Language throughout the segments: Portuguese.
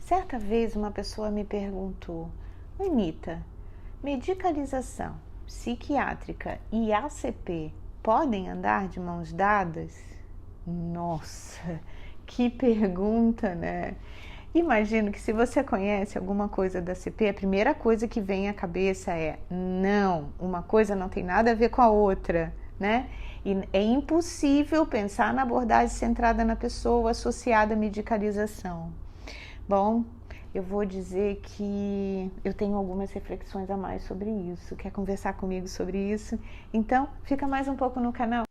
Certa vez uma pessoa me perguntou: Anita, medicalização psiquiátrica e ACP podem andar de mãos dadas? Nossa, que pergunta, né? Imagino que se você conhece alguma coisa da ACP, a primeira coisa que vem à cabeça é: não, uma coisa não tem nada a ver com a outra, né? E é impossível pensar na abordagem centrada na pessoa associada à medicalização. Bom, eu vou dizer que eu tenho algumas reflexões a mais sobre isso. Quer conversar comigo sobre isso? Então, fica mais um pouco no canal.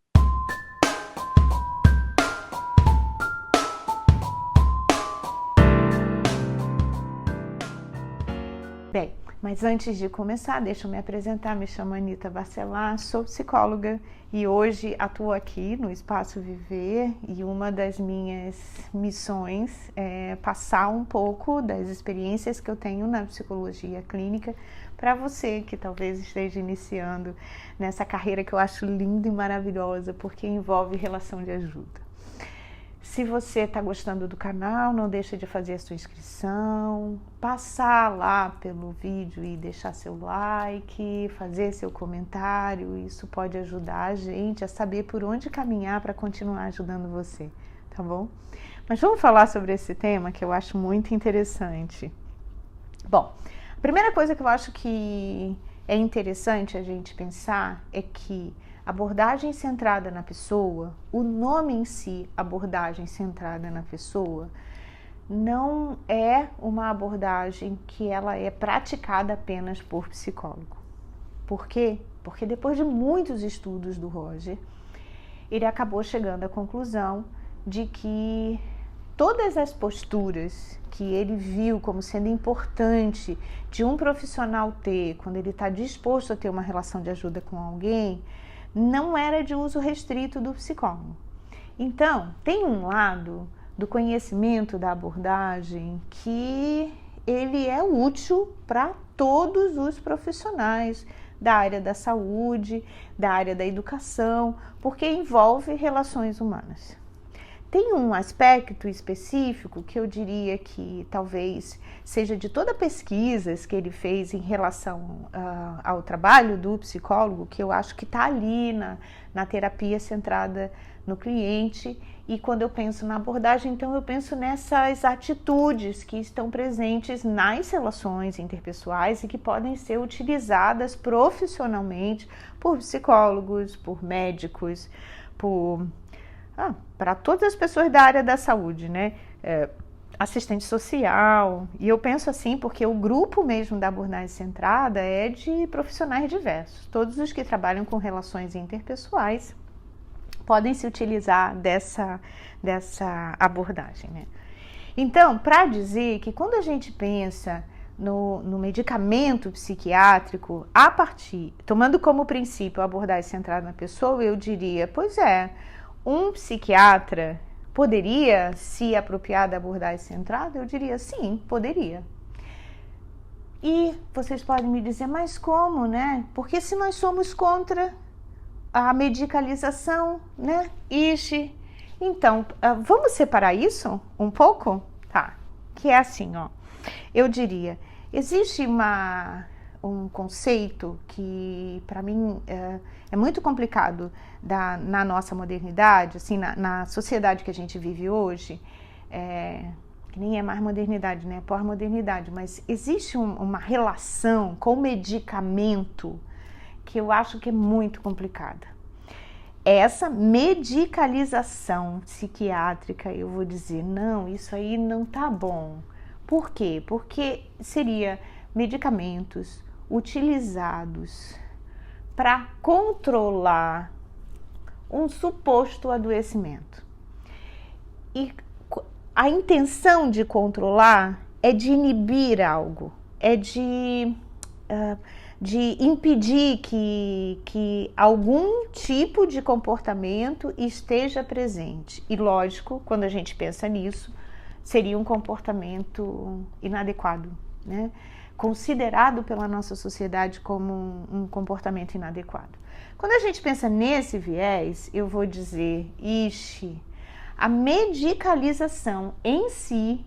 Bem, mas antes de começar, deixa eu me apresentar. Me chamo Anita Barcelar, sou psicóloga e hoje atuo aqui no Espaço Viver, e uma das minhas missões é passar um pouco das experiências que eu tenho na psicologia clínica para você que talvez esteja iniciando nessa carreira que eu acho linda e maravilhosa, porque envolve relação de ajuda. Se você está gostando do canal, não deixa de fazer a sua inscrição, passar lá pelo vídeo e deixar seu like, fazer seu comentário. Isso pode ajudar a gente a saber por onde caminhar para continuar ajudando você, tá bom? Mas vamos falar sobre esse tema que eu acho muito interessante. Bom, a primeira coisa que eu acho que é interessante a gente pensar é que abordagem centrada na pessoa, o nome em si, abordagem centrada na pessoa, não é uma abordagem que ela é praticada apenas por psicólogo. Por quê? Porque depois de muitos estudos do Roger, ele acabou chegando à conclusão de que todas as posturas que ele viu como sendo importante de um profissional ter quando ele está disposto a ter uma relação de ajuda com alguém, não era de uso restrito do psicólogo. Então, tem um lado do conhecimento da abordagem que ele é útil para todos os profissionais da área da saúde, da área da educação, porque envolve relações humanas. Tem um aspecto específico que eu diria que talvez seja de toda a pesquisa que ele fez em relação ao trabalho do psicólogo, que eu acho que está ali na terapia centrada no cliente. E quando eu penso na abordagem, então eu penso nessas atitudes que estão presentes nas relações interpessoais e que podem ser utilizadas profissionalmente por psicólogos, por médicos, para todas as pessoas da área da saúde, né? Assistente social. E eu penso assim porque o grupo mesmo da abordagem centrada é de profissionais diversos. Todos os que trabalham com relações interpessoais podem se utilizar dessa abordagem, né? Então, para dizer que quando a gente pensa no medicamento psiquiátrico, tomando como princípio a abordagem centrada na pessoa, eu diria, pois é, um psiquiatra poderia se apropriar da abordagem centrada? Eu diria sim, poderia. E vocês podem me dizer, mas como, né? Porque se nós somos contra a medicalização, né? Então, vamos separar isso um pouco? Tá, que é assim, ó. Eu diria, existe um conceito que para mim é muito complicado na nossa modernidade, assim, na sociedade que a gente vive hoje, que nem é mais modernidade, né? Pós-modernidade, mas existe uma relação com o medicamento que eu acho que é muito complicada. Essa medicalização psiquiátrica, eu vou dizer, não, isso aí não tá bom. Por quê? Porque seria medicamentos utilizados para controlar um suposto adoecimento. E a intenção de controlar é de inibir algo, é de impedir que algum tipo de comportamento esteja presente. E lógico, quando a gente pensa nisso, seria um comportamento inadequado, né? Considerado pela nossa sociedade como um comportamento inadequado. Quando a gente pensa nesse viés, eu vou dizer, a medicalização em si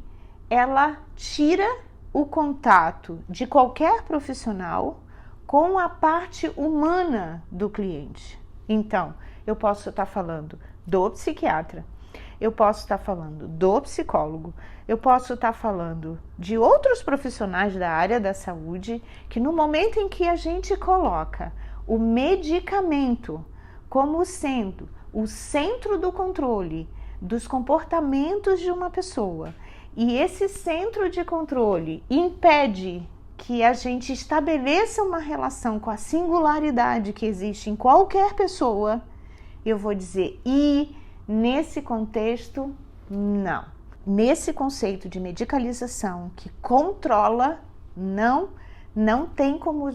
ela tira o contato de qualquer profissional com a parte humana do cliente. Então, eu posso estar falando do psiquiatra, eu posso estar falando do psicólogo, eu posso estar falando de outros profissionais da área da saúde, que no momento em que a gente coloca o medicamento como sendo o centro do controle dos comportamentos de uma pessoa, e esse centro de controle impede que a gente estabeleça uma relação com a singularidade que existe em qualquer pessoa, eu vou dizer, e nesse contexto, não. Nesse conceito de medicalização que controla, não tem como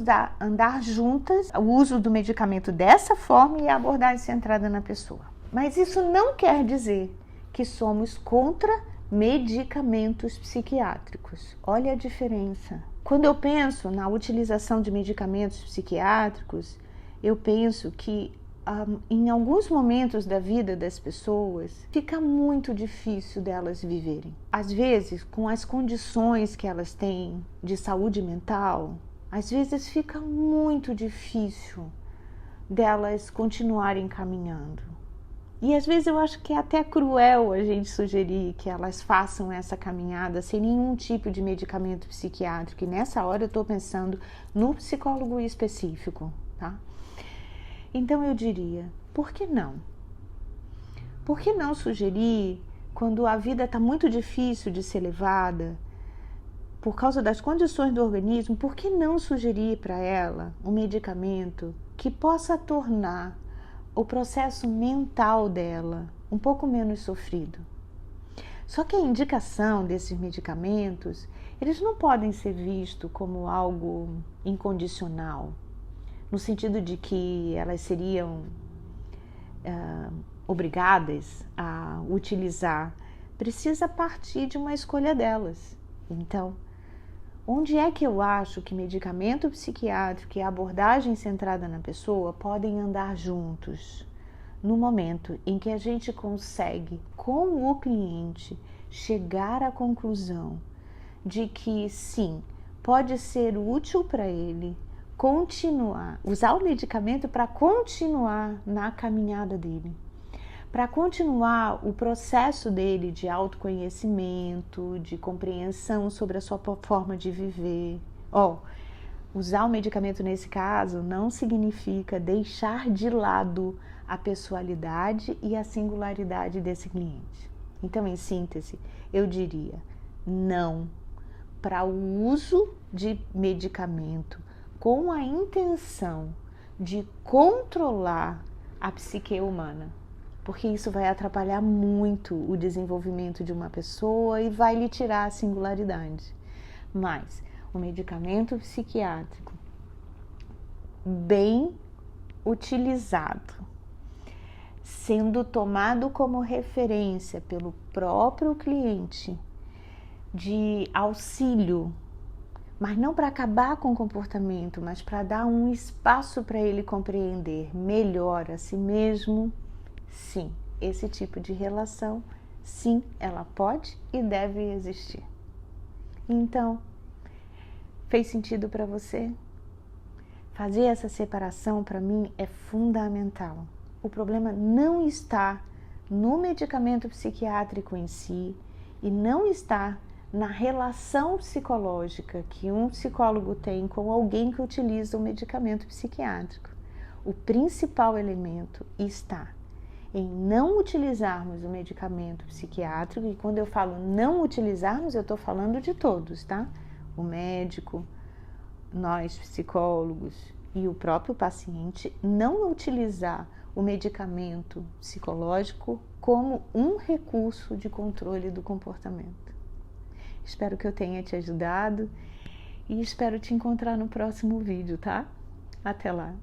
andar juntas o uso do medicamento dessa forma e a abordagem centrada na pessoa. Mas isso não quer dizer que somos contra medicamentos psiquiátricos. Olha a diferença. Quando eu penso na utilização de medicamentos psiquiátricos, eu penso que em alguns momentos da vida das pessoas fica muito difícil delas viverem. Às vezes, com as condições que elas têm de saúde mental, às vezes fica muito difícil delas continuarem caminhando. E às vezes eu acho que é até cruel a gente sugerir que elas façam essa caminhada sem nenhum tipo de medicamento psiquiátrico. E nessa hora eu estou pensando no psicólogo específico, tá? Então eu diria, por que não? Por que não sugerir, quando a vida está muito difícil de ser levada, por causa das condições do organismo, por que não sugerir para ela um medicamento que possa tornar o processo mental dela um pouco menos sofrido? Só que a indicação desses medicamentos, eles não podem ser vistos como algo incondicional, no sentido de que elas seriam obrigadas a utilizar. Precisa partir de uma escolha delas. Então, onde é que eu acho que medicamento psiquiátrico e a abordagem centrada na pessoa podem andar juntos? No momento em que a gente consegue, com o cliente, chegar à conclusão de que sim, pode ser útil para ele continuar, usar o medicamento para continuar na caminhada dele, para continuar o processo dele de autoconhecimento, de compreensão sobre a sua forma de viver. Usar o medicamento nesse caso não significa deixar de lado a pessoalidade e a singularidade desse cliente. Então, em síntese, eu diria não para o uso de medicamento com a intenção de controlar a psique humana, porque isso vai atrapalhar muito o desenvolvimento de uma pessoa e vai lhe tirar a singularidade. Mas o medicamento psiquiátrico bem utilizado, sendo tomado como referência pelo próprio cliente de auxílio, mas não para acabar com o comportamento, mas para dar um espaço para ele compreender melhor a si mesmo, sim, esse tipo de relação, sim, ela pode e deve existir. Então, fez sentido para você? Fazer essa separação para mim é fundamental. O problema não está no medicamento psiquiátrico em si e não está na relação psicológica que um psicólogo tem com alguém que utiliza o medicamento psiquiátrico. O principal elemento está em não utilizarmos o medicamento psiquiátrico, e quando eu falo não utilizarmos, eu estou falando de todos, tá? O médico, nós psicólogos e o próprio paciente, não utilizar o medicamento psicológico como um recurso de controle do comportamento. Espero que eu tenha te ajudado e espero te encontrar no próximo vídeo, tá? Até lá!